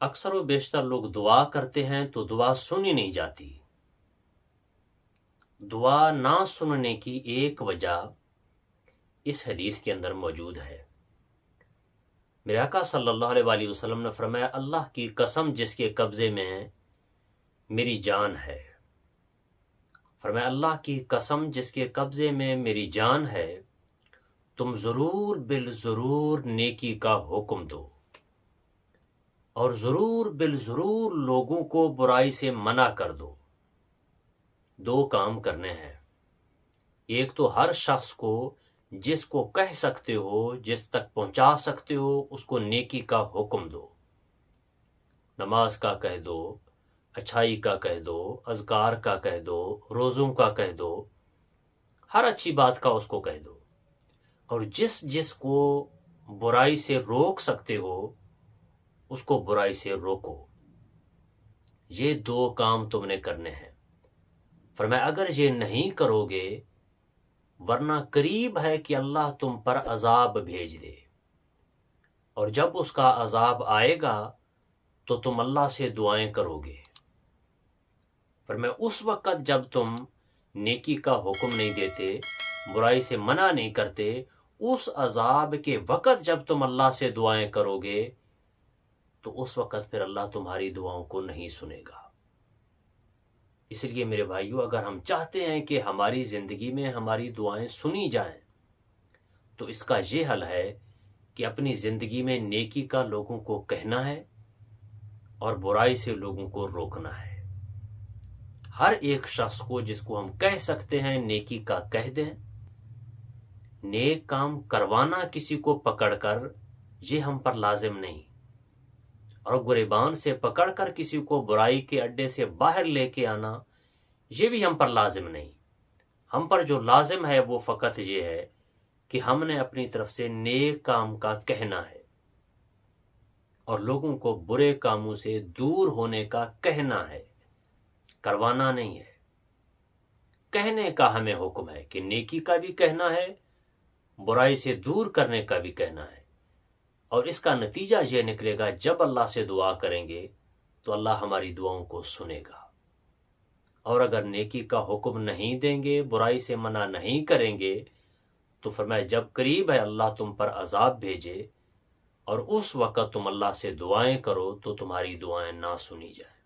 اکثر و بیشتر لوگ دعا کرتے ہیں تو دعا سنی نہیں جاتی۔ دعا نہ سننے کی ایک وجہ اس حدیث کے اندر موجود ہے۔ میرے آقا صلی اللہ علیہ وآلہ وسلم نے فرمایا، اللہ کی قسم جس کے قبضے میں میری جان ہے، فرمایا اللہ کی قسم جس کے قبضے میں میری جان ہے، تم ضرور بالضرور نیکی کا حکم دو اور ضرور بالضرور لوگوں کو برائی سے منع کر دو۔ دو کام کرنے ہیں۔ ایک تو ہر شخص کو جس کو کہہ سکتے ہو، جس تک پہنچا سکتے ہو، اس کو نیکی کا حکم دو۔ نماز کا کہہ دو، اچھائی کا کہہ دو، اذکار کا کہہ دو، روزوں کا کہہ دو، ہر اچھی بات کا اس کو کہہ دو۔ اور جس جس کو برائی سے روک سکتے ہو اس کو برائی سے روکو۔ یہ دو کام تم نے کرنے ہیں۔ فرمایا اگر یہ نہیں کرو گے ورنہ قریب ہے کہ اللہ تم پر عذاب بھیج دے، اور جب اس کا عذاب آئے گا تو تم اللہ سے دعائیں کرو گے۔ فرمایا اس وقت جب تم نیکی کا حکم نہیں دیتے، برائی سے منع نہیں کرتے، اس عذاب کے وقت جب تم اللہ سے دعائیں کرو گے تو اس وقت پھر اللہ تمہاری دعاؤں کو نہیں سنے گا۔ اس لیے میرے بھائیو، اگر ہم چاہتے ہیں کہ ہماری زندگی میں ہماری دعائیں سنی جائیں تو اس کا یہ حل ہے کہ اپنی زندگی میں نیکی کا لوگوں کو کہنا ہے اور برائی سے لوگوں کو روکنا ہے۔ ہر ایک شخص کو جس کو ہم کہہ سکتے ہیں نیکی کا کہہ دیں۔ نیک کام کروانا کسی کو پکڑ کر یہ ہم پر لازم نہیں، اور گریبان سے پکڑ کر کسی کو برائی کے اڈے سے باہر لے کے آنا یہ بھی ہم پر لازم نہیں۔ ہم پر جو لازم ہے وہ فقط یہ ہے کہ ہم نے اپنی طرف سے نیک کام کا کہنا ہے اور لوگوں کو برے کاموں سے دور ہونے کا کہنا ہے، کروانا نہیں ہے۔ کہنے کا ہمیں حکم ہے کہ نیکی کا بھی کہنا ہے، برائی سے دور کرنے کا بھی کہنا ہے، اور اس کا نتیجہ یہ نکلے گا جب اللہ سے دعا کریں گے تو اللہ ہماری دعاؤں کو سنے گا۔ اور اگر نیکی کا حکم نہیں دیں گے، برائی سے منع نہیں کریں گے تو فرمایا جب قریب ہے اللہ تم پر عذاب بھیجے اور اس وقت تم اللہ سے دعائیں کرو تو تمہاری دعائیں نہ سنی جائیں۔